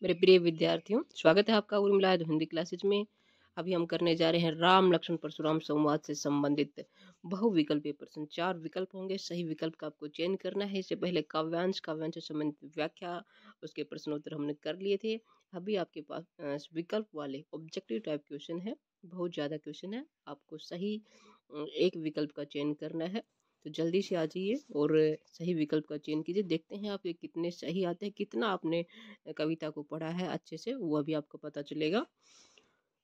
मेरे प्रिय विद्यार्थियों, स्वागत है आपका उर्मिला हिंदी क्लासेज में। अभी हम करने जा रहे हैं राम लक्ष्मण परशुराम संवाद से संबंधित बहुविकल्पीय प्रश्न। 4 विकल्प होंगे, सही विकल्प का आपको चयन करना है। इससे पहले काव्यांश से संबंधित व्याख्या, उसके प्रश्नोत्तर हमने कर लिए थे। अभी आपके पास विकल्प वाले ऑब्जेक्टिव टाइप क्वेश्चन है, बहुत ज़्यादा क्वेश्चन है। आपको सही एक विकल्प का चयन करना है, तो जल्दी से आ जाइए और सही विकल्प का चयन कीजिए। देखते हैं आपके कितने सही आते हैं, कितना आपने कविता को पढ़ा है अच्छे से, वो अभी आपको पता चलेगा।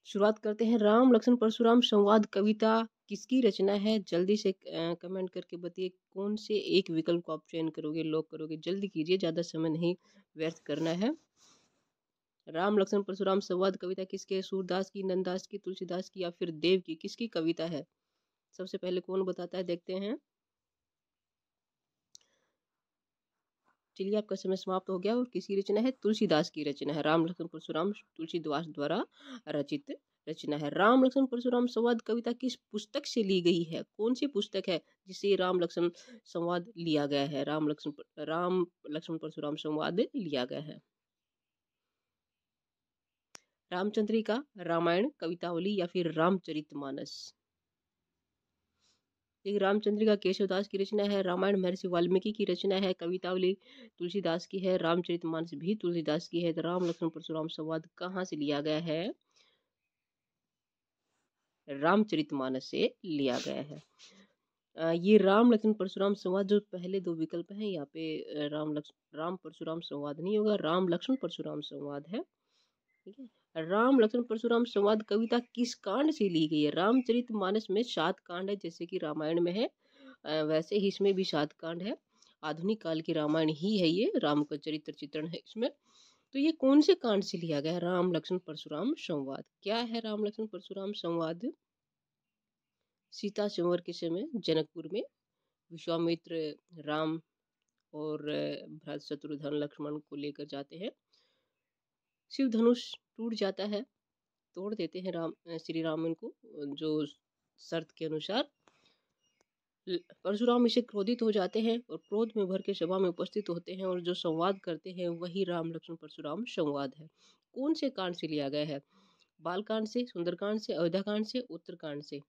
शुरुआत करते हैं। राम लक्ष्मण परशुराम संवाद कविता किसकी रचना है? जल्दी से कमेंट करके बताइए कौन से एक विकल्प को आप चयन करोगे, लॉक करोगे। जल्दी कीजिए, ज़्यादा समय नहीं व्यर्थ करना है। राम लक्ष्मण परशुराम संवाद कविता किसकी है? सूरदास की, नंददास की, तुलसीदास की या फिर देव की? किसकी कविता है? सबसे पहले कौन बताता है, देखते हैं। चलिए, आपका समय समाप्त हो गया। और किसकी रचना है? तुलसीदास की रचना है। राम लक्ष्मण परशुराम तुलसीदास द्वारा रचित रचना है। राम लक्ष्मण परशुराम संवाद कविता किस पुस्तक से ली गई है? कौन सी पुस्तक है जिसे राम लक्ष्मण संवाद लिया गया है? राम लक्ष्मण परशुराम संवाद लिया गया है। रामचंद्रिका, रामायण, कवितावली या फिर रामचरितमानस? एक रामचंद्रिका केशवदास की रचना है। रामायण महर्षि वाल्मीकि की रचना है। कवितावली तुलसीदास की है। रामचरितमानस भी तुलसीदास की है। तो राम लक्ष्मण परशुराम संवाद कहाँ से लिया गया है? रामचरितमानस से लिया गया है। ये राम लक्ष्मण परशुराम संवाद, जो पहले दो विकल्प हैं यहाँ पे राम परशुराम संवाद नहीं होगा, राम लक्ष्मण परशुराम संवाद है। ठीक है। राम लक्ष्मण परशुराम संवाद कविता किस कांड से ली गई है? रामचरितमानस में 7 कांड है, जैसे कि रामायण में है, वैसे ही इसमें भी 7 कांड है। आधुनिक काल की रामायण ही है ये, राम का चरित्र चित्रण है इसमें। तो ये कौन से कांड से लिया गया है? राम लक्ष्मण परशुराम संवाद। क्या है राम लक्ष्मण परशुराम संवाद? सीता संवर के समय जनकपुर में विश्वामित्र राम और भरत शत्रुघ्न लक्ष्मण को लेकर जाते हैं। शिव धनुष टूट जाता है, तोड़ देते हैं श्री राम इनको, जो शर्त के अनुसार। परशुराम इसे क्रोधित हो जाते हैं और क्रोध में भर के सभा में उपस्थित होते हैं, और जो संवाद करते हैं वही राम लक्ष्मण परशुराम संवाद है। कौन से कांड से लिया गया है? बालकांड से, सुंदरकांड से, अयोध्याकांड से, उत्तरकांड से?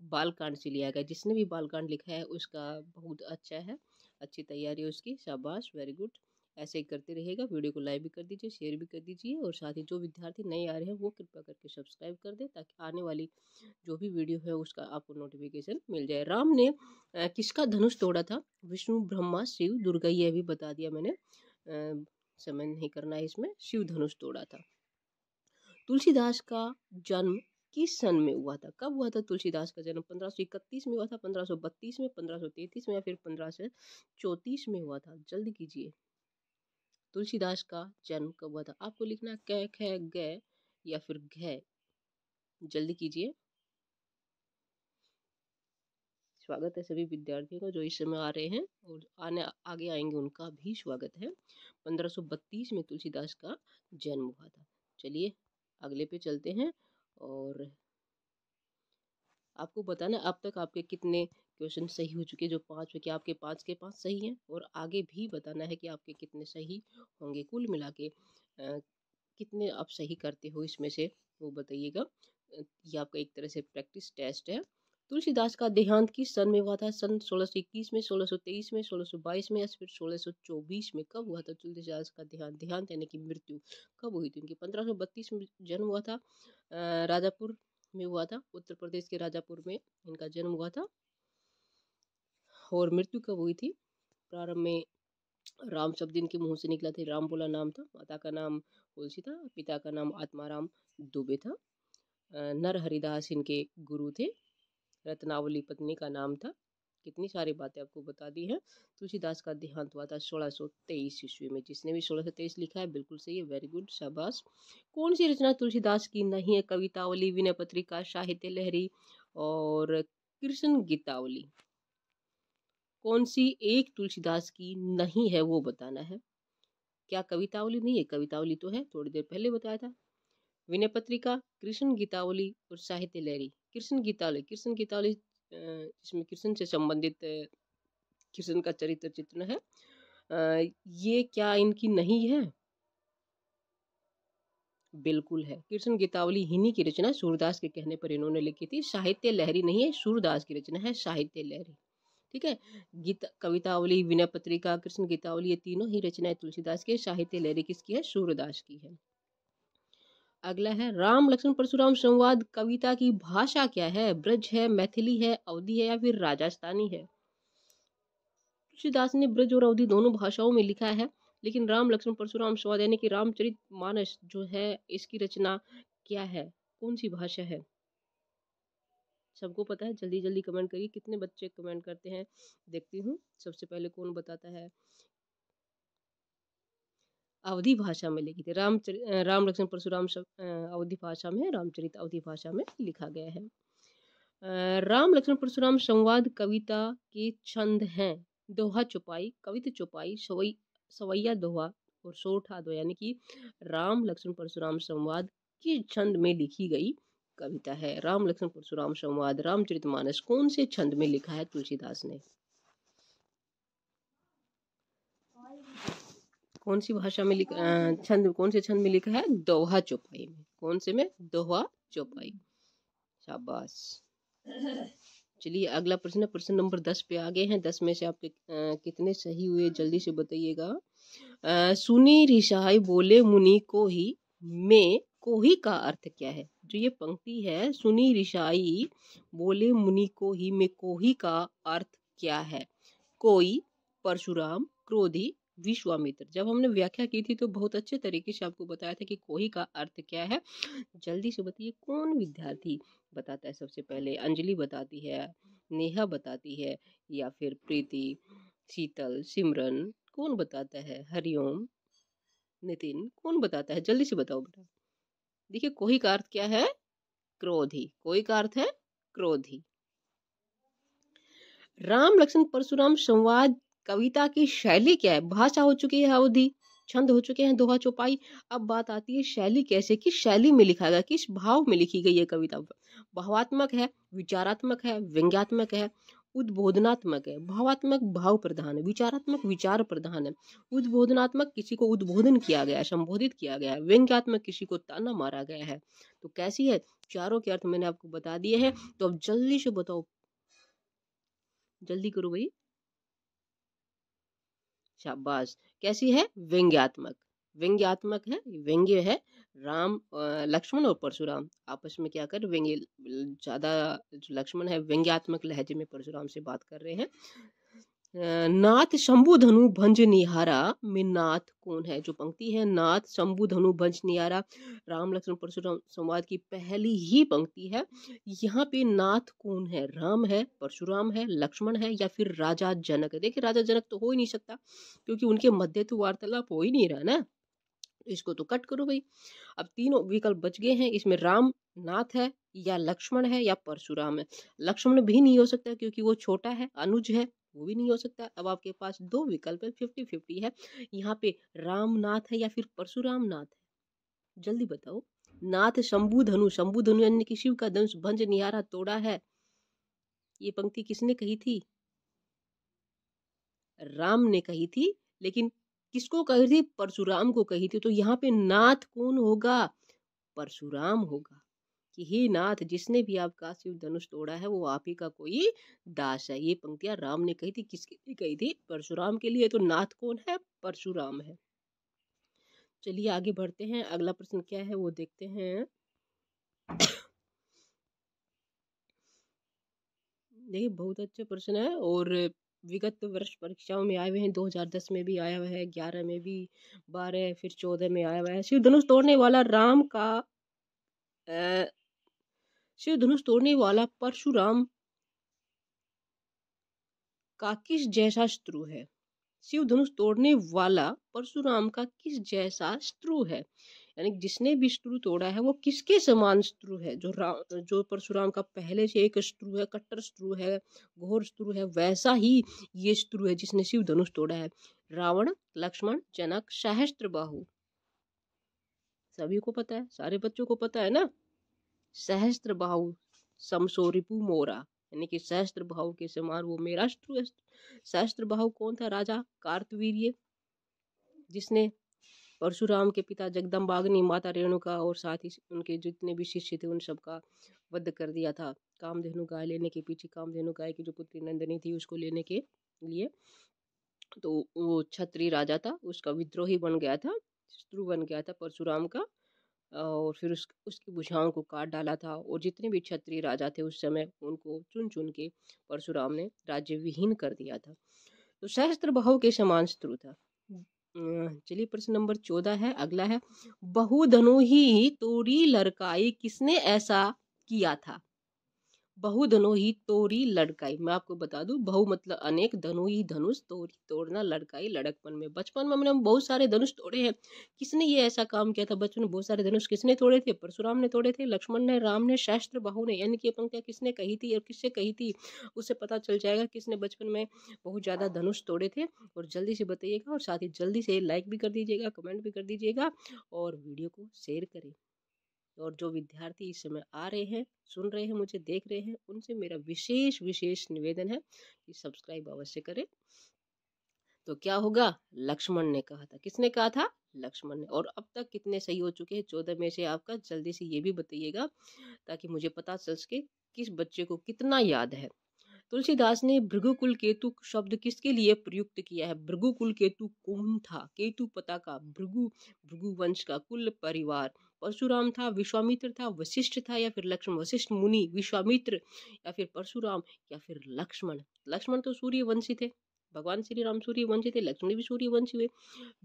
बालकांड से लिया गया। जिसने भी बालकांड लिखा है उसका बहुत अच्छा है, अच्छी तैयारी है उसकी, शाबाश, वेरी गुड। ऐसे ही करते रहेगा। वीडियो को लाइक भी कर दीजिए, शेयर भी कर दीजिए, और साथ ही जो विद्यार्थी नए आ रहे हैं वो कृपया करके सब्सक्राइब कर दें, ताकि आने वाली जो भी वीडियो है उसका आपको नोटिफिकेशन मिल जाए। राम ने किसका धनुष तोड़ा था? विष्णु, ब्रह्मा, शिव, दुर्गा, ये भी बता दिया मैंने, समय नहीं करना है इसमें। शिव धनुष तोड़ा था। तुलसीदास का जन्म किस सन में हुआ था? कब हुआ था तुलसीदास का जन्म? 1531 में हुआ था, 1532 में, 1533 में, या फिर 1534 में हुआ था? जल्दी कीजिए। तुलसीदास का जन्म कब हुआ था? आपको लिखना है क, ख, ग या फिर घ। जल्दी कीजिए। स्वागत है सभी विद्यार्थियों का जो इस समय आ रहे हैं, और आगे आएंगे उनका भी स्वागत है। 1532 में तुलसीदास का जन्म हुआ था। चलिए अगले पे चलते हैं, और आपको बताना अब तक आपके कितने क्वेश्चन सही हो चुके हैं। जो 5 है, क्या आपके 5 के 5 सही हैं? और आगे भी बताना है कि आपके कितने सही होंगे। कुल मिला के कितने आप सही करते हो इसमें से, वो बताइएगा। ये आपका एक तरह से प्रैक्टिस टेस्ट है। तुलसीदास का देहांत किस सन में हुआ था? सन 1621 में, 1623 में, 1622 में, या फिर 1624 में? कब हुआ था तुलसीदास का देहांत? देहांत यानी कि मृत्यु कब हुई थी उनकी? 1532 में जन्म हुआ था, राजापुर में हुआ था, उत्तर प्रदेश के राजापुर में इनका जन्म हुआ था। और मृत्यु कब हुई थी? प्रारंभ में राम शब्द इनके मुंह से निकला था, राम बोला नाम था। माता का नाम तुलसी था, पिता का नाम आत्माराम दुबे था। नर हरिदास इनके गुरु थे। रत्नावली पत्नी का नाम था। कितनी सारी बातें आपको बता दी है। तुलसीदास का देहांत हुआ था 1623 ईस्वी में। जिसने भी 1623 लिखा है बिल्कुल सही है, वेरी गुड, शाबाश। कौन सी रचना तुलसीदास की नहीं है? कवितावली, विनय पत्रिका, साहित्य लहरी और कृष्ण गीतावली? कौन सी एक तुलसीदास की नहीं है वो बताना है। क्या कवितावली नहीं है? कवितावली तो है, थोड़ी देर पहले बताया था। विनय पत्रिका, कृष्ण गीतावली और साहित्य लहरी। कृष्ण गीतावली इसमें कृष्ण से संबंधित कृष्ण का चरित्र चित्रण है। ये क्या इनकी नहीं है? बिल्कुल है। कृष्ण गीतावली हिन्दी की रचना सूरदास के कहने पर इन्होंने लिखी थी। साहित्य लहरी नहीं है, सूरदास की रचना है साहित्य लहरी। ठीक है। गीता कवितावली, विनय पत्रिका, कृष्ण गीतावली, ये तीनों ही रचनाएं तुलसीदास के। साहित्य लहरी किसकी है? सूरदास की है। अगला है राम लक्ष्मण परशुराम संवाद कविता की भाषा क्या है? ब्रज है, मैथिली है, अवधी है या फिर राजस्थानी है? तुलसीदास ने ब्रज और अवधी दोनों भाषाओं में लिखा है, लेकिन राम लक्ष्मण परशुराम संवाद यानी कि रामचरित मानस जो है इसकी रचना क्या है? कौन सी भाषा है? सबको पता है? जल्दी जल्दी कमेंट करिए। कितने बच्चे कमेंट करते हैं देखती हूँ। सबसे पहले कौन बताता है? अवधी भाषा में लिखी थी। राम लक्ष्मण परशुराम अवधी भाषा में, रामचरित अवधी भाषा में लिखा गया है। राम लक्ष्मण परशुराम संवाद कविता के छंद हैं दोहा चौपाई, कविता चौपाई, सवैया दोहा और सोठा दोहा, यानी कि राम लक्ष्मण परशुराम संवाद के छंद में लिखी गई कविता है। राम लक्ष्मण परशुराम संवाद रामचरितमानस कौन से छंद में लिखा है तुलसीदास ने? कौन सी भाषा में छंद, कौन से छंद में लिखा है? दोहा चौपाई में। कौन से में? दोहा चौपाई। शाबाश। चलिए अगला प्रश्न है, प्रश्न नंबर 10 पे आ गए हैं। 10 में से आपके कितने सही हुए जल्दी से बताइएगा। सुनी रिसाई बोले मुनि को ही में कोही का अर्थ क्या है? जो ये पंक्ति है, सुनी रिसाई बोले मुनि को ही में कोही का अर्थ क्या है? कोई, परशुराम, क्रोधी, विश्वामित्र। जब हमने व्याख्या की थी तो बहुत अच्छे तरीके से आपको बताया था कि कोही का अर्थ क्या है। जल्दी से बताइए कौन विद्यार्थी बताता है सबसे पहले? अंजलि बताती है, नेहा बताती है, या फिर प्रीति, शीतल, सिमरन, कौन बताता है? हरिओम, नितिन, कौन बताता है? जल्दी से बताओ बेटा। देखिए कोही का अर्थ क्या है? क्रोधी। कोही का अर्थ है क्रोधी। राम लक्ष्मण परशुराम संवाद कविता की शैली क्या है? भाषा हो चुकी है अवधी, छंद हो चुके हैं दोहा चौपाई। अब बात आती है शैली कैसे, किस शैली में लिखा गया, किस भाव में लिखी गई ये कविता? भावात्मक है, विचारात्मक है, व्यंग्यात्मक है, उद्बोधनात्मक है। भावात्मक भाव प्रधान है, विचारात्मक विचार प्रधान है, उद्बोधनात्मक किसी को उद्बोधन किया गया है, संबोधित किया गया है, व्यंग्यात्मक किसी को ताना मारा गया है। तो कैसी है? चारों के अर्थ मैंने आपको बता दिए हैं। तो अब जल्दी से बताओ, जल्दी करो भाई। शाबाश। कैसी है? व्यंग्यात्मक। व्यंग्यात्मक है, व्यंग्य है। राम लक्ष्मण और परशुराम आपस में क्या कर व्यंग्य, ज्यादा जो लक्ष्मण है व्यंग्यात्मक लहजे में परशुराम से बात कर रहे हैं। नाथ शंभु धनु भंज निहारा में नाथ कौन है? जो पंक्ति है, नाथ शंभु धनु भंज निहारा, राम लक्ष्मण परशुराम संवाद की पहली ही पंक्ति है। यहाँ पे नाथ कौन है? राम है, परशुराम है, लक्ष्मण है या फिर राजा जनक है? देखिए राजा जनक तो हो ही नहीं सकता क्योंकि उनके मध्य तो वार्तालाप हो ही नहीं रहा ना। इसको तो कट करो भाई। अब तीनों विकल्प बच गए हैं, इसमें राम नाथ है या लक्ष्मण है या परशुराम है। लक्ष्मण भी नहीं हो सकता क्योंकि वो छोटा है, अनुज है, वो भी नहीं हो सकता। अब आपके पास दो विकल्प है, 50-50 है। यहाँ पे राम नाथ है या फिर परशुराम नाथ है? जल्दी बताओ। नाथ शंभु धनु, शंभु धनु यानी कि शिव का धनुष भंज निहारा तोड़ा है, ये पंक्ति किसने कही थी? राम ने कही थी, लेकिन किसको कही थी? परशुराम को कही थी। तो यहाँ पे नाथ कौन होगा? परशुराम होगा कि हे नाथ, जिसने भी आपका शिव धनुष तोड़ा है वो आप ही का कोई दास है। ये पंक्तियां राम ने कही थी। किसके लिए कही थी? परशुराम के लिए। तो नाथ कौन है? परशुराम है। चलिए आगे बढ़ते हैं। अगला प्रश्न क्या है वो देखते हैं। देखिए बहुत अच्छा प्रश्न है और विगत वर्ष परीक्षाओं में आए हुए हैं। 2010 में भी आया हुआ है, 11 में भी, 12 फिर 14 में आया हुआ है। शिव धनुष तोड़ने वाला राम का शिव धनुष तोड़ने वाला परशुराम का किस जैसा शत्रु है? शिव धनुष तोड़ने वाला परशुराम का किस जैसा शत्रु है? यानी जिसने भी शत्रु तोड़ा है वो किसके समान शत्रु है? जो परशुराम का पहले से एक शत्रु है, कट्टर शत्रु है, घोर शत्रु है, वैसा ही ये शत्रु है जिसने शिव धनुष तोड़ा है। रावण, लक्ष्मण, जनक, सहस्त्रबाहु। सभी को पता है, सारे बच्चों को पता है ना। सहस्त्रबाहु समसो रिपु मोरा, यानी कि सहस्त्रबाहु के समान वो मेरा शत्रु है। सहस्त्रबाहु कौन था? राजा कार्तवीर्य, जिसने परशुराम के पिता जगदम्बाग्नि, माता रेणुका और साथ ही उनके जितने भी शिष्य थे उन सबका वध कर दिया था। कामधेनु गाय लेने के पीछे, कामधेनु गाय की जो पुत्री नंदिनी थी उसको लेने के लिए, तो वो क्षत्रिय राजा था, उसका विद्रोही बन गया था, शत्रु बन गया था परशुराम का। और फिर उसकी भुजाओं को काट डाला था, और जितने भी क्षत्रिय राजा थे उस समय उनको चुन चुन के परशुराम ने राज्य विहीन कर दिया था। तो सहस्त्र बहु के समान शत्रु था। चलिए प्रश्न नंबर 14 है, अगला है, बहुधनु ही तोरी लड़काई किसने ऐसा किया था? बहु धनु ही तोरी लड़काई, मैं आपको बता दूं, बहु मतलब अनेक, धनु ही धनुष, तोरी तोड़ना, लड़काई लड़कपन में। बचपन में हमने बहुत सारे धनुष तोड़े हैं। किसने ये ऐसा काम किया था? बचपन में बहुत सारे धनुष किसने तोड़े थे? परशुराम ने तोड़े थे, लक्ष्मण ने, राम ने, सहस्त्र बहु ने। यानी कि पंक्तियां किसने कही थी और किससे कही थी, उससे पता चल जाएगा किसने बचपन में बहुत ज्यादा धनुष तोड़े थे। और जल्दी से बताइएगा, और साथ ही जल्दी से लाइक भी कर दीजिएगा, कमेंट भी कर दीजिएगा, और वीडियो को शेयर करें। और जो विद्यार्थी इस समय आ रहे हैं, सुन रहे हैं, मुझे देख रहे हैं, उनसे मेरा विशेष विशेष निवेदन है कि सब्सक्राइब अवश्य करें। तो क्या होगा? लक्ष्मण ने कहा था। किसने कहा था? लक्ष्मण ने। और अब तक कितने सही हो चुके हैं 14 में से आपका? जल्दी से ये भी बताइएगा ताकि मुझे पता चल सके किस बच्चे को कितना याद है। तुलसीदास ने भृगुकुल केतु शब्द किसके लिए प्रयुक्त किया है? भृगुकुल केतु कौन था? केतु पता का, भृगु भृगु वंश का, कुल परिवार। परशुराम था, विश्वामित्र था, वशिष्ठ था, या फिर लक्ष्मण? वशिष्ठ मुनि, विश्वामित्र, या फिर परशुराम, या फिर लक्ष्मण? लक्ष्मण तो सूर्य वंशी थे, भगवान श्री राम सूर्य वंशी थे, लक्ष्मण भी सूर्य वंशी हुए।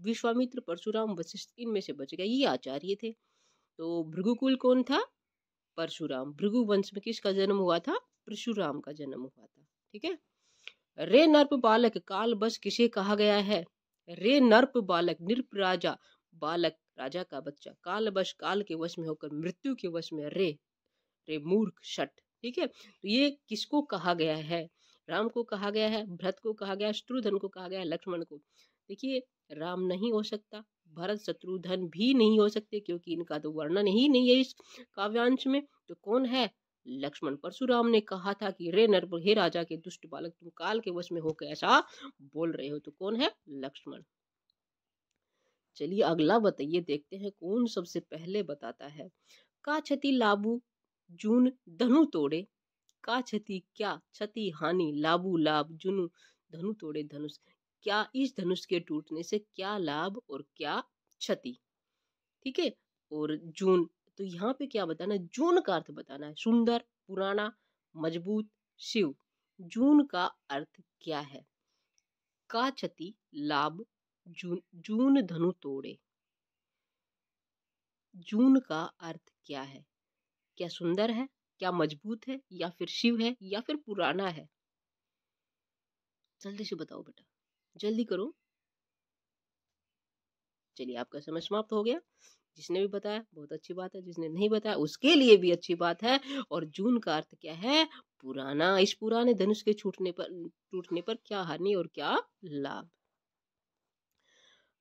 विश्वामित्र, परशुराम, वशिष्ठ, इनमें से बच गया, ये आचार्य थे। तो भृगुकुल कौन था? परशुराम। भृगु वंश में किसका जन्म हुआ था? परशुराम का जन्म हुआ था। ठीक है। रे नर्प बालक काल बस किसे कहा गया है? रे नर्प बालक, नृप राजा, बालक राजा का बच्चा, काल बश काल के वश में होकर, मृत्यु के वश में, रे रे मूर्ख, शट। ठीक है। तो ये किसको कहा गया है? राम को कहा गया है, भरत को कहा गया, शत्रुघ्न को कहा गया, लक्ष्मण को। देखिए, राम नहीं हो सकता, भरत शत्रुघ्न भी नहीं हो सकते, क्योंकि इनका तो वर्णन ही नहीं है इस काव्यांश में। तो कौन है? लक्ष्मण। परशुराम ने कहा था कि रे नर, हे राजा के दुष्ट बालक, तुम काल के वश में होकर ऐसा बोल रहे हो। तो कौन है? लक्ष्मण। चलिए अगला बताइए, देखते हैं कौन सबसे पहले बताता है। का क्षति लाबू जून धनु तोड़े, का क्षति, क्या क्षति, हानि, लाबू लाभ, जुनू धनु तोड़े, धनुष। क्या इस धनुष के टूटने से क्या लाभ और क्या क्षति? ठीक है। और जून, तो यहाँ पे क्या बताना है? जून का अर्थ बताना है। सुंदर, पुराना, मजबूत, शिव। जून का अर्थ क्या है? का क्षति, लाभ, जून, जून धनु तोड़े। जून का अर्थ क्या है? क्या सुंदर है, क्या मजबूत है, या फिर शिव है, या फिर पुराना है? जल्दी से बताओ बेटा, जल्दी करो। चलिए आपका समय समाप्त हो गया। जिसने भी बताया बहुत अच्छी बात है, जिसने नहीं बताया उसके लिए भी अच्छी बात है। और जून का अर्थ क्या है? पुराना। इस पुराने धनुष के टूटने पर क्या हानि और क्या लाभ?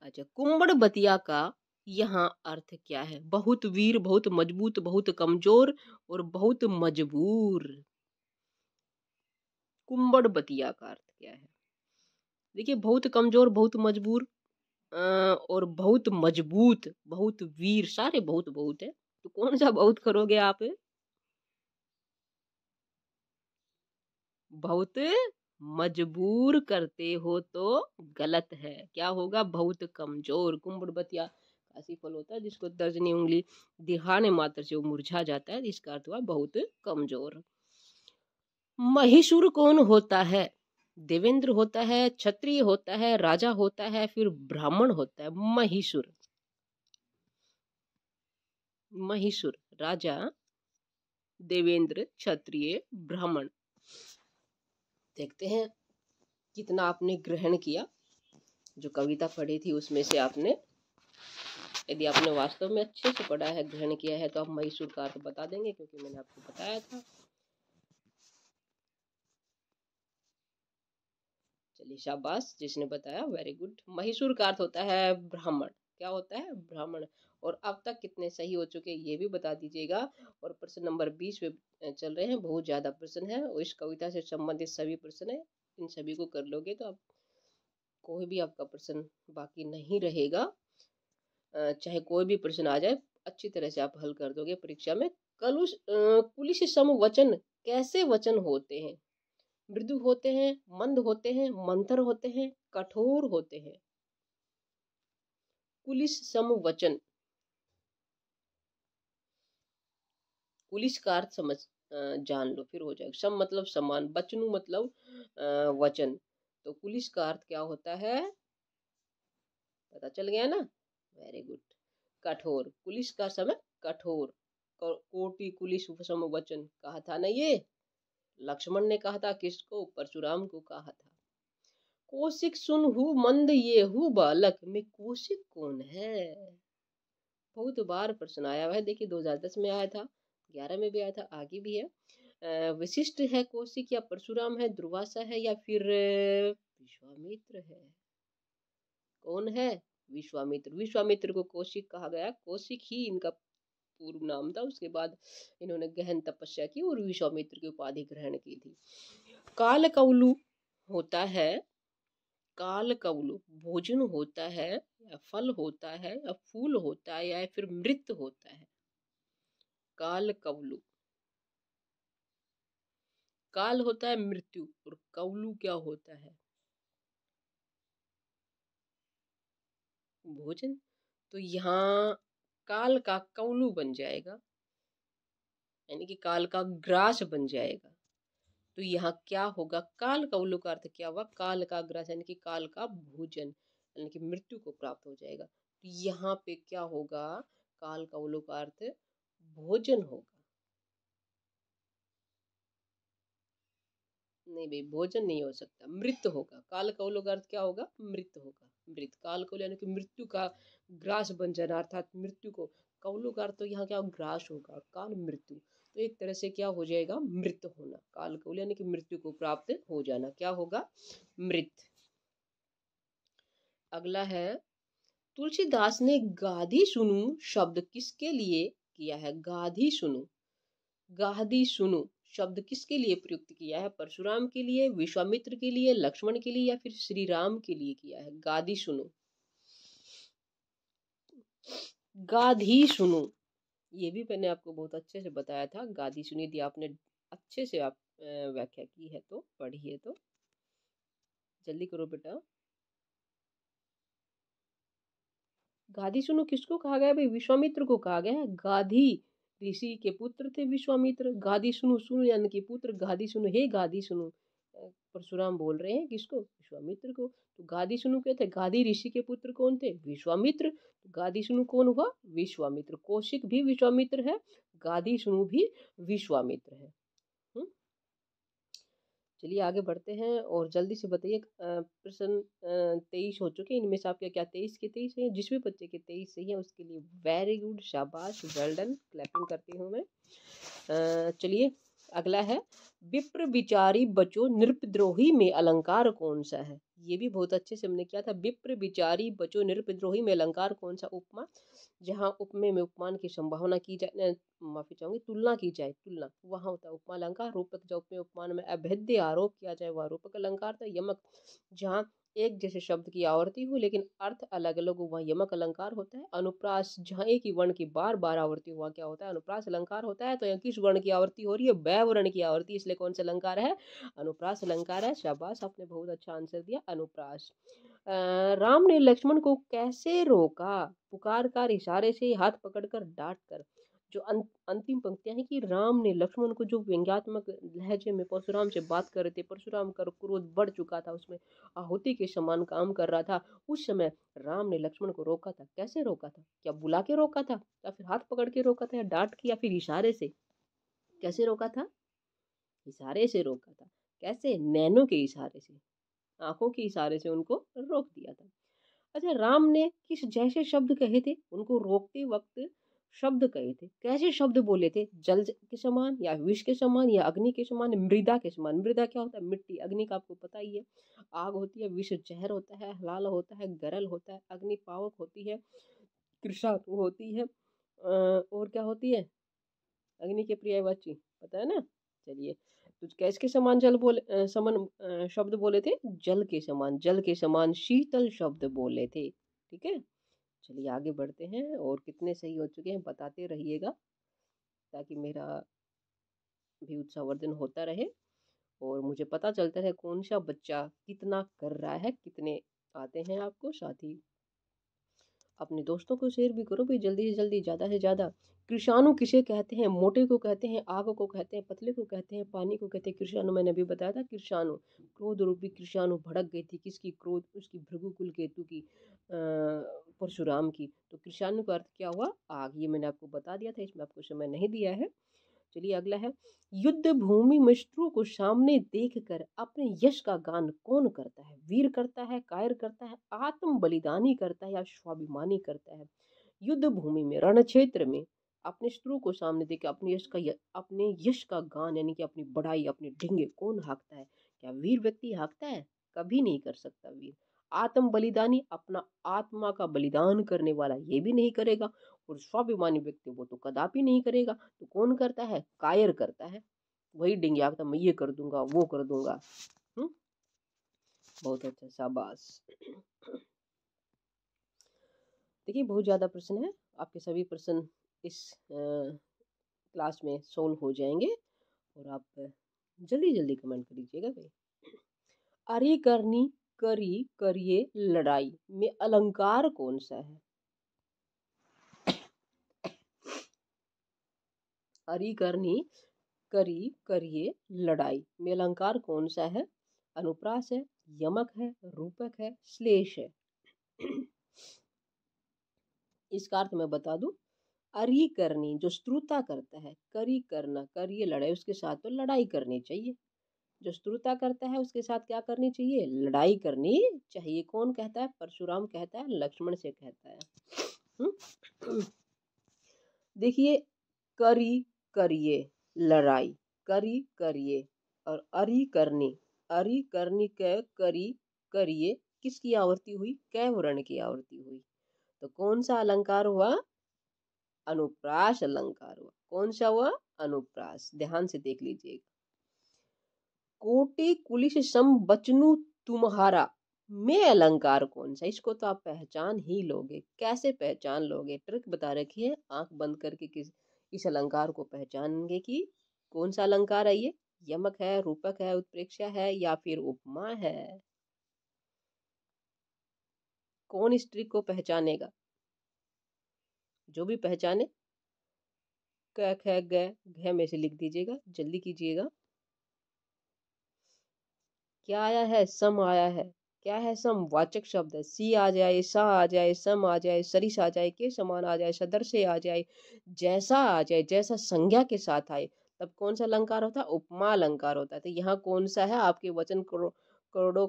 अच्छा, कुंबड़ बतिया का यहाँ अर्थ क्या है? बहुत वीर, बहुत मजबूत, बहुत कमजोर और बहुत मजबूर। कुंबड़ बतिया का अर्थ क्या है? देखिए, बहुत कमजोर, बहुत मजबूर, और बहुत मजबूत, बहुत वीर, सारे बहुत बहुत है। तो कौन सा बहुत करोगे आप? बहुत मजबूर करते हो तो गलत है। क्या होगा? बहुत कमजोर। कुंभड़ बतिया काशी फल होता है जिसको तर्जनी उंगली दिखाने मात्र से वो मुरझा जाता है, इसका अर्थ हुआ बहुत कमजोर। महिषुर कौन होता है? देवेंद्र होता है, क्षत्रिय होता है, राजा होता है, फिर ब्राह्मण होता है? महिषुर। महिषुर राजा, देवेंद्र, क्षत्रिय, ब्राह्मण। देखते हैं कितना आपने ग्रहण किया। जो कविता पढ़ी थी उसमें से आपने, यदि आपने वास्तव में अच्छे से पढ़ा है, ग्रहण किया है, तो आप मैसूर का अर्थ बता देंगे, क्योंकि मैंने आपको बताया था। चलिए शाबाश, जिसने बताया, वेरी गुड। मैसूर का अर्थ होता है ब्राह्मण। क्या होता है? ब्राह्मण। और अब तक कितने सही हो चुके ये भी बता दीजिएगा। और प्रश्न नंबर 20 पे चल रहे हैं, बहुत ज्यादा प्रश्न है और इस कविता से संबंधित सभी प्रश्न है। इन सभी को कर लोगे तो आप कोई भी आपका प्रश्न बाकी नहीं रहेगा। चाहे कोई भी प्रश्न आ जाए अच्छी तरह से आप हल कर दोगे परीक्षा में। कुलिश सम वचन कैसे वचन होते हैं? मृदु होते हैं, मंद होते हैं, मंथर होते हैं, कठोर होते हैं। कुलिश सम वचन, कुलिश का अर्थ समझ जान लो फिर हो जाएगा। सम मतलब समान, वचनु मतलब वचन। तो कुलिश का अर्थ क्या होता है, पता चल गया ना? Very good. कठोर, कुलिश का समय कठोर। कोटि कुलिश सम वचन कहा था ना, ये लक्ष्मण ने कहा था, किसको? परशुराम को कहा था। कौशिक सुन हु मंद ये हु बालक, में कौशिक कौन है? बहुत बार प्रश्न आया हुआ है, देखिए 2010 में आया था, 11 में भी आया था, आगे भी है। वशिष्ठ है कौशिक, या परशुराम है, दुर्वासा है, या फिर विश्वामित्र है? कौन है? विश्वामित्र। विश्वामित्र को कौशिक कहा गया, कौशिक ही इनका पूर्व नाम था। उसके बाद इन्होंने गहन तपस्या की और विश्वामित्र की उपाधि ग्रहण की थी। काल कौलु होता है, काल कौलु भोजन होता है, या फल होता है, या फूल होता है, या फिर मृत होता है? काल कौलु, काल होता है मृत्यु और कौलु क्या होता है? भोजन। तो यहाँ काल का कौलु बन जाएगा, यानी कि काल का ग्रास बन जाएगा। तो यहाँ क्या होगा? काल कौलु का अर्थ क्या हुआ? काल का ग्रास, यानी कि काल का भोजन, यानी कि मृत्यु को प्राप्त हो जाएगा। तो यहाँ पे क्या होगा? काल कौलु का अर्थ भोजन होगा। नहीं भाई, भोजन नहीं हो सकता, मृत होगा। काल कौल का अर्थ क्या होगा? मृत होगा। मृत, काल कौल यानी कि मृत्यु का ग्रास बन जाना, अर्थात मृत्यु को। कौलु का अर्थ तो यहाँ क्या ग्रास होगा, काल मृत्यु। तो एक तरह से क्या हो जाएगा? मृत होना। काल कौल यानी कि मृत्यु को प्राप्त हो जाना, क्या होगा? मृत। अगला है, तुलसीदास ने गाधी सुनु शब्द किसके लिए किया है? गाधी सुनु, गाधी सुनु शब्द किसके लिए प्रयुक्त किया है? परशुराम के लिए, विश्वामित्र के लिए, लक्ष्मण के लिए, या फिर श्री राम के लिए किया है? गाधी सुनु, गाधी सुनु, ये भी मैंने आपको बहुत अच्छे से बताया था। गाधी सुनी थी आपने, अच्छे से आप व्याख्या की है तो पढ़िए, तो जल्दी करो बेटा। गाधी सुनु किसको कहा गया भाई? विश्वामित्र को कहा गया है। गाधी ऋषि के पुत्र थे विश्वामित्र। गाधी सुनु, सुनु यानी कि पुत्र, गाधी सुनु, हे गाधी सुनु। परशुराम बोल रहे हैं किसको? विश्वामित्र को। तो गाधी सुनु कहते, गाधी ऋषि के पुत्र कौन थे? विश्वामित्र। तो गाधी सुनु कौन हुआ? विश्वामित्र। कौशिक भी विश्वामित्र है, गाधी सुनु भी विश्वामित्र है। चलिए आगे बढ़ते हैं और जल्दी से बताइए। प्रश्न 23 हो चुके हैं, इनमें से आपके क्या 23 के 23 हैं? जिस भी बच्चे के 23 सही है उसके लिए वेरी गुड, शाबाश, वेल डन, क्लैपिंग करती हूँ मैं। चलिए अगला है, विप्र विचारी बचो नृपद्रोही में अलंकार कौन सा है? ये भी बहुत अच्छे से हमने किया था। विप्र विचारी बचो नृपद्रोही में अलंकार कौन सा? उपमा। जहाँ उपमे में उपमान की संभावना की जाए, माफी चाहूंगी, तुलना की जाए, तुलना, वहाँ होता है उपमा अलंकार। रूपक, जब उपमे उपमान में अभेद्य आरोप किया जाए वह रूपक अलंकार था। यमक, जहाँ एक जैसे शब्द की आवर्ती हो लेकिन अर्थ अलग अलग हो वह यमक अलंकार होता है। अनुप्रास, जहाँ एक ही वर्ण की बार बार आवर्ती हुआ क्या होता है? अनुप्रास अलंकार होता है। तो यहाँ किस वर्ण की आवर्ती हो रही है? बै वर्ण की आवर्ती, इसलिए कौन सा अलंकार है? अनुप्रास अलंकार है। शाबाश, आपने बहुत अच्छा आंसर दिया, अनुप्रास। राम ने लक्ष्मण को कैसे रोका? पुकार कर, इशारे से, हाथ पकड़कर, डांट कर। जो अंतिम पंक्तियां हैं कि राम ने लक्ष्मण को, जो व्यंग्यात्मक लहजे में परशुराम से बात कर रहे थे, परशुराम का क्रोध बढ़ चुका था, उसमें आहुति के समान काम कर रहा था, उस समय राम ने लक्ष्मण को रोका था। कैसे रोका था? क्या बुला के रोका था, या फिर हाथ पकड़ के रोका था, या डांट के, या फिर इशारे से? कैसे रोका था? इशारे से रोका था। कैसे? नैनों के इशारे से, आंखों के इशारे से उनको रोक दिया था। अच्छा, राम ने किस जैसे शब्द कहे थे? उनको रोकते वक्त शब्द कहे थे। कैसे शब्द बोले थे? जल के समान, या विष के समान, या अग्नि के समान, मृदा के समान। मृदा क्या होता है? मिट्टी। अग्नि का आपको पता ही है, आग होती है। विष जहर होता है, लाल होता है, गरल होता है। अग्नि पावक होती है, कृषा होती है, और क्या होती है? अग्नि के पर्यायवाची पता है ना? चलिए, तो कैसे के समान जल बोले, शब्द बोले थे? जल के समान, जल के समान शीतल शब्द बोले थे। ठीक है, चलिए आगे बढ़ते हैं, और कितने सही हो चुके हैं बताते रहिएगा, ताकि मेरा भी उत्साहवर्धन होता रहे और मुझे पता चलता है कौन सा बच्चा कितना कर रहा है, कितने आते हैं आपको। साथ ही अपने दोस्तों को शेयर भी करो भाई, जल्दी से जल्दी, ज़्यादा से ज़्यादा। कृषाणु किसे कहते हैं? मोटे को कहते हैं, आग को कहते हैं, पतले को कहते हैं, पानी को कहते हैं कृषाणु। मैंने अभी बताया था कृषाणु। क्रोध रूपी कृषाणु भड़क गई थी, किसकी? क्रोध, उसकी भृगुकुल केतु की, परशुराम की। तो कृषाणु का अर्थ क्या हुआ? आग। ये मैंने आपको बता दिया था, इसमें आपको समय नहीं दिया है। चलिए अगला है, युद्ध भूमि में शत्रु को सामने देखकर अपने यश का गान कौन करता है? वीर करता है, कायर करता है, आत्म बलिदानी करता है, या स्वाभिमानी करता है? युद्ध भूमि में, रण क्षेत्र में अपने शत्रु को सामने देख अपने यश का गान, यानी कि अपनी बड़ाई, अपने ढिंगे कौन हाँकता है? क्या वीर व्यक्ति हाँकता है? कभी नहीं कर सकता वीर। आत्म बलिदानी, अपना आत्मा का बलिदान करने वाला, ये भी नहीं करेगा। और स्वाभिमानी व्यक्ति, वो तो कदापि नहीं करेगा। तो कौन करता है? कायर करता है। वही डिंगे हाँकता, मैं ये कर दूंगा, वो कर दूंगा। बहुत अच्छा, शाबाश। देखिए बहुत ज़्यादा प्रश्न है, आपके सभी प्रश्न इस क्लास में सोल्व हो जाएंगे, और आप जल्दी जल्दी कमेंट कर दीजिएगा भाई। अरे करनी, करी, करिए, लड़ाई में अलंकार कौन सा है? अरे करनी, करी, करिए, लड़ाई में अलंकार कौन सा है? अनुप्रास है, यमक है, रूपक है, श्लेष है। इसका अर्थ मैं बता दूं, अरी करनी जो स्तुता करता है, करी करना, करिए लड़ाई, उसके साथ तो लड़ाई करनी चाहिए। जो स्तुता करता है उसके साथ क्या करनी चाहिए? लड़ाई करनी चाहिए। कौन कहता है? परशुराम कहता है, लक्ष्मण से कहता है। देखिए, करी, करिए, लड़ाई, करी, करिए, और अरी करनी, अरी करनी क करी, करिए, किसकी आवृत्ति हुई? कै वर्ण की आवृत्ति हुई। तो कौन सा अलंकार हुआ? अनुप्रास अलंकार हुआ। कौन सा हुआ? अनुप्रास। ध्यान से देख लीजिएगा। कोटि कुलिश सम बचनु तुम्हारा में अलंकार कौन सा? इसको तो आप पहचान ही लोगे। कैसे पहचान लोगे? ट्रिक बता रखी है, आंख बंद करके इस अलंकार को पहचानेंगे कि कौन सा अलंकार है ये। यमक है, रूपक है, उत्प्रेक्षा है, या फिर उपमा है? कौन इस ट्रिक को पहचानेगा? जो भी पहचाने क ख घ में से लिख दीजिएगा, जल्दी कीजिएगा। क्या आया है? सम आया है। क्या है? सम वाचक शब्द है। सी आ जाए, सा आ जाए, सम आ जाए, सरिस आ जाए, के समान आ जाए, सदृश आ जाए, जैसा आ जाए, जैसा संज्ञा के साथ आए, तब कौन सा अलंकार होता है? उपमा अलंकार होता है। तो यहाँ कौन सा है? आपके वचन करोड़ों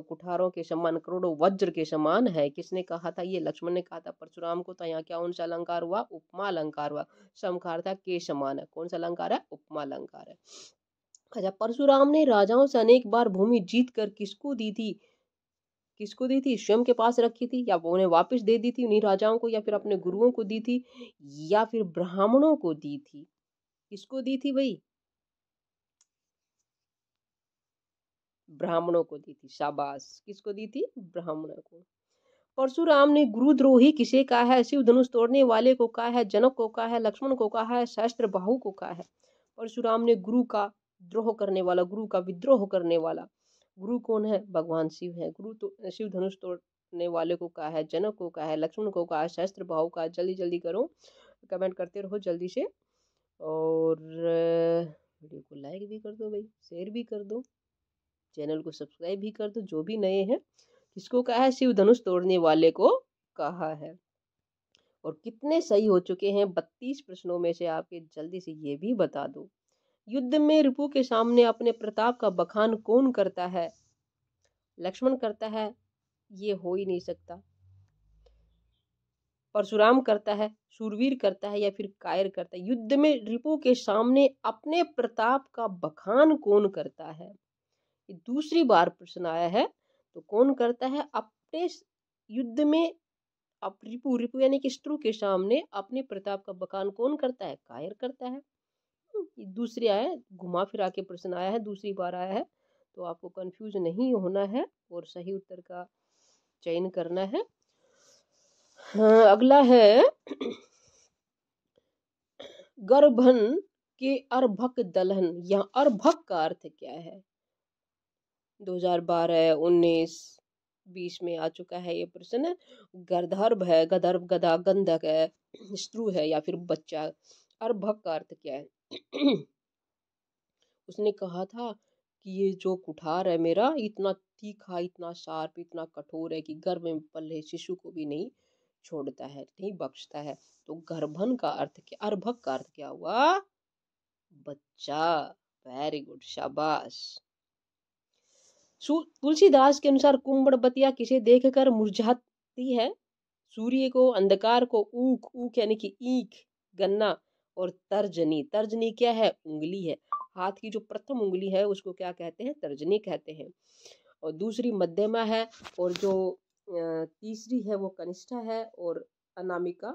कुठारों के समान, करोड़ों वज्र के समान है। किसने कहा था? ये लक्ष्मण ने कहा था परशुराम को। तो यहाँ क्या कौन सा अलंकार हुआ? उपमा अलंकार हुआ। समकार था के समान है। कौन सा अलंकार है? उपमा अलंकार है। अच्छा, परशुराम ने राजाओं से अनेक बार भूमि जीत कर किसको दी थी? किसको दी थी? स्वयं के पास रखी थी, या वो उन्हें वापस दे दी थी उन्हीं राजाओं को, या फिर अपने गुरुओं को दी थी, या फिर ब्राह्मणों को दी थी? किसको दी थी भाई? ब्राह्मणों को दी थी। शाबाश। किसको दी थी? ब्राह्मणों को। परशुराम ने गुरुद्रोही किसे कहा है? शिव धनुष तोड़ने वाले को कहा है, जनक को कहा है, लक्ष्मण को कहा है, सहस्त्र बाहु को कहा है? परशुराम ने गुरु का द्रोह करने वाला, गुरु का विद्रोह करने वाला, गुरु कौन है? भगवान शिव है। गुरु तो शिव धनुष तोड़ने वाले को कहा है, जनक को कहा है, लक्ष्मण को कहा है, सहस्त्र बाहु का। जल्दी जल्दी करो, कमेंट करते रहो जल्दी से, और वीडियो को लाइक भी कर दो भाई, शेयर भी कर दो, चैनल को सब्सक्राइब भी कर दो जो भी नए हैं। किसको कहा है? शिव धनुष तोड़ने वाले को कहा है। और कितने सही हो चुके हैं 32 प्रश्नों में से आपके? जल्दी से ये भी बता दो। युद्ध में रिपु के सामने अपने प्रताप का बखान कौन करता है? लक्ष्मण करता है, ये हो ही नहीं सकता। परशुराम करता है, शूरवीर करता है, या फिर कायर करता है? युद्ध में रिपु के सामने अपने प्रताप का बखान कौन करता है? ये दूसरी बार प्रश्न आया है। तो कौन करता है अपने युद्ध में? अब रिपु, रिपु यानी कि शत्रु के सामने अपने प्रताप का बखान कौन करता है? कायर करता है। ये दूसरी आया है, घुमा फिरा के प्रश्न आया है, दूसरी बार आया है। तो आपको कंफ्यूज नहीं होना है और सही उत्तर का चयन करना है। हाँ, अगला है गर्भन के अर्भक दलहन। यहाँ अर्भक का अर्थ क्या है? 2012, 19, 20 में आ चुका है ये प्रश्न। गर्दर्भ है, गदर्भ गदा गंधक है, स्त्रु है या फिर बच्चा। अर्भक का अर्थ क्या है? उसने कहा था कि ये जो कुठार है मेरा इतना तीखा, इतना शार्प, इतना कठोर है कि गर्भ में पल रहे शिशु को भी नहीं छोड़ता है, नहीं बख्शता है। तो गर्भन का अर्थ क्या, अर्भक का अर्थ क्या हुआ? बच्चा। वेरी गुड, शाबाश। तुलसीदास के अनुसार कुंभड़बतिया किसे देखकर मुरझाती है? सूर्य को, अंधकार को, ऊख, ऊख यानी कि ईख, गन्ना, और तर्जनी। तर्जनी क्या है? उंगली है। हाथ की जो प्रथम उंगली है उसको क्या कहते हैं? तर्जनी कहते हैं। और दूसरी मध्यमा है, और जो तीसरी है वो कनिष्ठा है, और अनामिका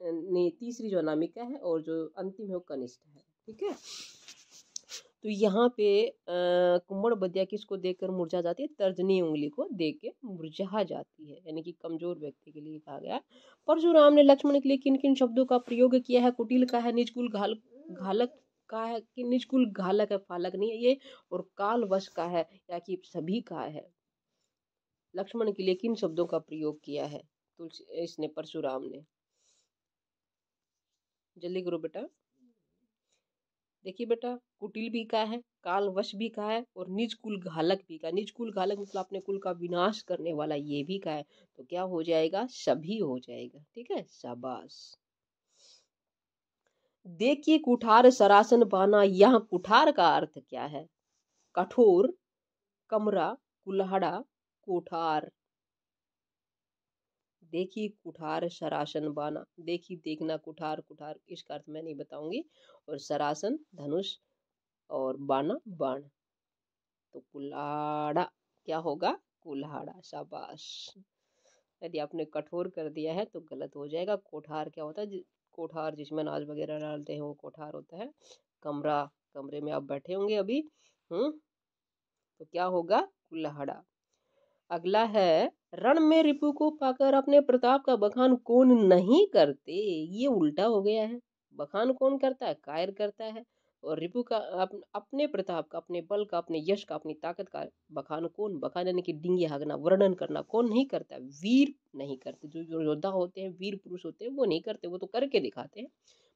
नहीं, तीसरी जो अनामिका है और जो अंतिम है वो कनिष्ठा है। ठीक है, तो यहाँ पे कुम्मड़ बदिया किसको देखकर मुरझा जाती है? तर्जनी उंगली को देख के मुरझा जाती है, यानी कि कमजोर व्यक्ति के लिए कहा गया। परशुराम ने लक्ष्मण के लिए किन किन शब्दों का प्रयोग किया है? कुटिल का है, निजकुल घालक का है कि निजकुल घालक है, फालक नहीं है ये, और कालवश का है या कि सभी का है? लक्ष्मण के लिए किन शब्दों का प्रयोग किया है तुलसी इसने, परशुराम ने? जल्दी करो बेटा। देखिए बेटा, कुटिल भी का है, कालवश भी का है, और निज कुल घालक भी का। निज कुल घालक मतलब अपने कुल का विनाश करने वाला, ये भी का है। तो क्या हो जाएगा? सभी हो जाएगा। ठीक है, शाबाश। देखिए कुठार सरासन बाना। यहाँ कुठार का अर्थ क्या है? कठोर, कमरा, कुल्हाड़ा, कोठार। देखिए कुठार सरासन बाना। देखिए देखना, कुठार, कुठार इसका अर्थ मैं नहीं बताऊंगी। और सरासन धनुष, और बाना बाण। तो कुल्हाड़ा क्या होगा? कुल्हाड़ा, शाबाश। यदि आपने कठोर कर दिया है तो गलत हो जाएगा। कोठार क्या होता है? कोठार जिसमें अनाज वगैरह डालते हैं वो कोठार होता है। कमरा, कमरे में आप बैठे होंगे अभी। तो क्या होगा? कुल्हाड़ा। अगला है, रण में रिपु को पाकर अपने प्रताप का बखान कौन नहीं करते? ये उल्टा हो गया है। बखान कौन करता है? कायर करता है। और रिपु का अपने प्रताप का, अपने बल का, अपने यश का, अपनी ताकत का बखान कौन, बखान यानी कि डिंगे हाँकना, वर्णन करना, कौन नहीं करता? वीर नहीं करते। जो योद्धा होते हैं, वीर पुरुष होते हैं, वो नहीं करते, वो तो करके दिखाते हैं,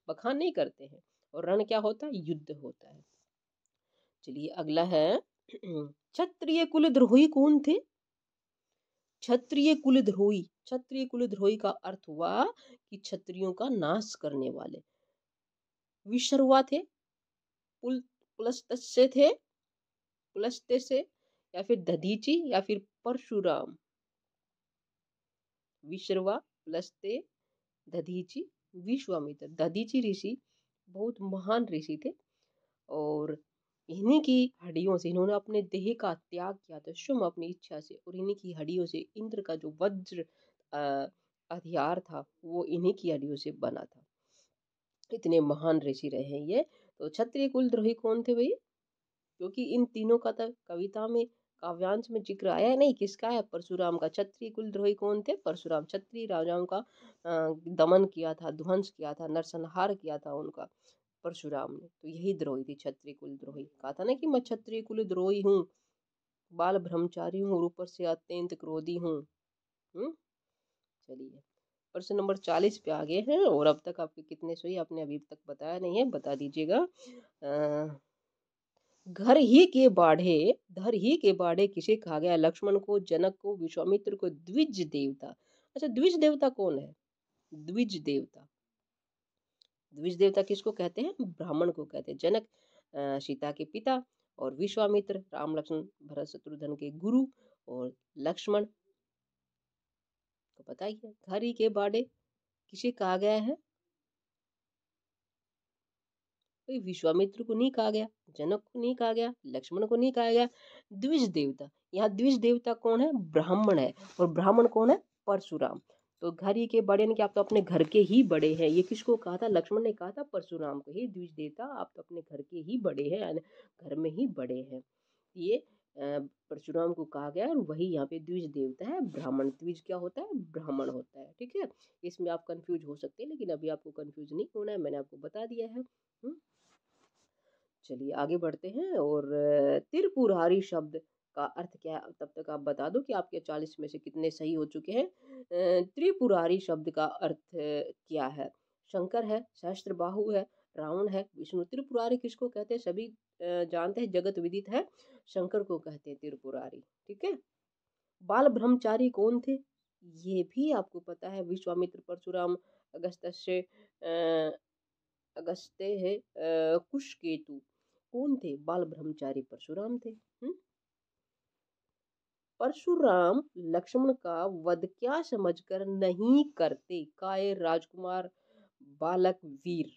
बखान नहीं करते हैं। और रण क्या होता है? युद्ध होता है। चलिए अगला है, क्षत्रिय कुल द्रोही कौन थे? क्षत्रिय कुलद्रोही। क्षत्रिय कुलद्रोही का अर्थ हुआ कि क्षत्रियों का नाश करने वाले। विशर्वा थे, पुलस्त्य थे, पुलस्त्य से, या फिर दधीची, या फिर परशुराम। विशर्वा, पुलस्त्य, दधीची, विश्वामित्र। दधीची ऋषि बहुत महान ऋषि थे, और इन्हीं की हड्डियों से इन्होंने अपने देह का त्याग किया था स्वयं अपनी इच्छा से, और इन्हीं की हड्डियों से इंद्र का जो वज्र हथियार था वो इन्हीं की हड्डियों से बना था। इतने महान ऋषि रहे हैं ये। तो क्षत्रिय कुलद्रोही कौन थे भाई? क्योंकि इन तीनों का तो कविता में, काव्यांश में जिक्र आया है। नहीं, किसका है? परशुराम का। क्षत्रिय कुलद्रोही कौन थे? परशुराम। क्षत्रिय राजाओं का दमन किया था, ध्वंस किया था, नरसंहार किया था उनका परशुराम ने। तो यही द्रोही थी, क्षत्रिय कुलद्रोही। कहा था ना कि मैं क्षत्रिय कुलद्रोही हूँ, बाल ब्रह्मचारी हूँ, और ऊपर से अत्यंत क्रोधी हूँ। चलिए प्रश्न नंबर 40 पे आगे हैं। और अब तक आपके कितने सही आपने अभी तक बताया नहीं है, बता दीजिएगा। घर ही के बाढ़े, धर ही के बाढ़े किसे कहा गया? लक्ष्मण को, जनक को, विश्वामित्र को, द्विज देवता। अच्छा, द्विज देवता कौन है? द्विज देवता, द्विज देवता किसको कहते हैं? ब्राह्मण को कहते हैं। जनक सीता के पिता, और विश्वामित्र राम लक्ष्मण भरत शत्रुघ्न के गुरु, और लक्ष्मण तो पता ही है। घर ही के बाढ़े किसे कहा गया है? कोई विश्वामित्र को नहीं कहा गया, जनक को नहीं कहा गया, लक्ष्मण को नहीं कहा गया। द्विज देवता, यहाँ द्विज देवता कौन है? ब्राह्मण है। और ब्राह्मण कौन है? परशुराम। तो घर ही के बड़े ने कि आप तो अपने घर के ही बड़े हैं, ये किसको कहा था? लक्ष्मण ने कहा था परशुराम को। ही द्विज देवता, आप तो अपने घर के ही बड़े हैं, घर में ही बड़े हैं। ये परशुराम को कहा गया है, और वही यहाँ पे द्विज देवता है ब्राह्मण। द्विज क्या होता है? ब्राह्मण होता है। ठीक है, इसमें आप कंफ्यूज हो सकते हैं, लेकिन अभी आपको कंफ्यूज नहीं होना है, मैंने आपको बता दिया है। चलिए आगे बढ़ते हैं। और त्रिपुरारी शब्द का अर्थ क्या है? तब तक आप बता दो कि आपके 40 में से कितने सही हो चुके हैं। त्रिपुरारी शब्द का अर्थ क्या है? शंकर है, सहस्त्रबाहु है, रावण है, विष्णु। त्रिपुरारी किसको कहते हैं? सभी जानते हैं, जगत विदित है, शंकर को कहते हैं त्रिपुरारी। ठीक है। बाल ब्रह्मचारी कौन थे? ये भी आपको पता है, विश्वामित्र, परशुराम, अगस्त्य, अगस्त्य है, कुशकेतु। कौन थे बाल ब्रह्मचारी? परशुराम थे। परशुराम लक्ष्मण का वध क्या समझकर नहीं करते? काय, राजकुमार, बालक, वीर।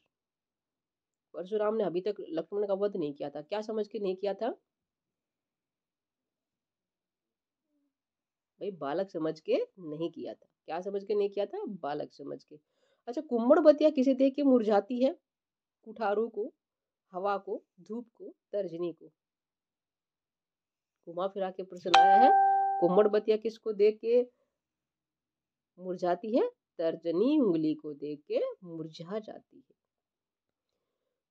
परशुराम ने अभी तक लक्ष्मण का वध नहीं किया था, क्या समझ के नहीं किया था भाई? बालक समझ के नहीं किया था। क्या समझ के नहीं किया था? बालक समझ के। अच्छा, कुम्मड़ बतिया किसे देख के मुरझाती है? कुठारू को, हवा को, धूप को, तर्जनी को। घुमा फिरा के प्रश्न आया है। कुम्मड़ बतिया किसको देख के मुरझाती है? तर्जनी उंगली को देख के मुरझा जाती है।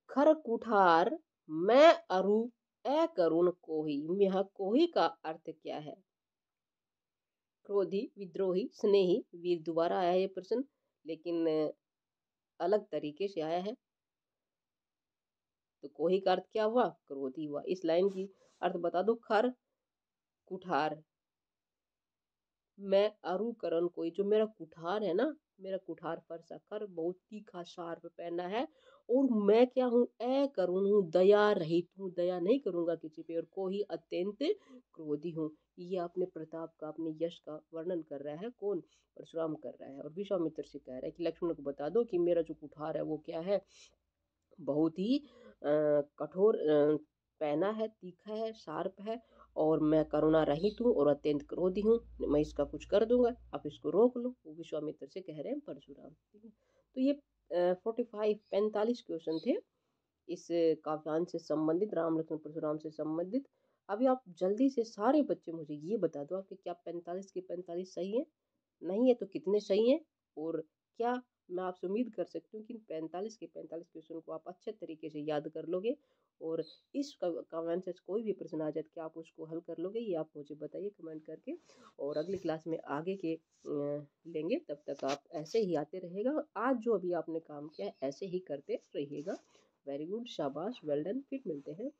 खर कुठार मैं अरु ए करुण कोही। यह कोही का अर्थ क्या है? क्रोधी, विद्रोही, स्नेही, वीर। दोबारा आया ये प्रश्न, लेकिन अलग तरीके से आया है। तो कोही का अर्थ क्या हुआ? क्रोधी हुआ। इस लाइन की अर्थ बता दो। खर कुठार मैं अरु करण कोई। जो मेरा कुठार है ना, मेरा कुठार फरसा, खर बहुत तीखा शार्प पहना है, और मैं क्या हूँ? ए करुण हूँ, दया रहित हूँ, दया नहीं करूंगा किसी पे, और कोई अत्यंत क्रोधी हूँ। ये अपने प्रताप का, अपने यश का वर्णन कर रहा है। कौन? परशुराम कर रहा है, और विश्वामित्र से कह रहा है कि लक्ष्मण को बता दो कि मेरा जो कुठार है वो क्या है? बहुत ही कठोर पहना है, तीखा है, शार्प है, और मैं करुणा रहित हूँ और अत्यंत क्रोधी हूँ। मैं इसका कुछ कर दूंगा, आप इसको रोक लो। वो विश्वामित्र से कह रहे हैं परशुराम। ठीक है, तो ये 45 क्वेश्चन थे इस काव्यांश से संबंधित, राम लक्ष्मण परशुराम से संबंधित। अभी आप जल्दी से सारे बच्चे मुझे ये बता दो आपके क्या 45 के 45 सही है? नहीं है तो कितने सही हैं? और क्या मैं आपसे उम्मीद कर सकती हूँ कि 45 के 45 क्वेश्चन को आप अच्छे तरीके से याद कर लोगे, और इस कमेंट से कोई भी प्रश्न आ जाए कि आप उसको हल कर लोगे? ये आप मुझे बताइए कमेंट करके, और अगली क्लास में आगे के लेंगे। तब तक आप ऐसे ही आते रहेगा, आज जो अभी आपने काम किया है ऐसे ही करते रहिएगा। वेरी गुड, शाबाश, वेल डन। फिर मिलते हैं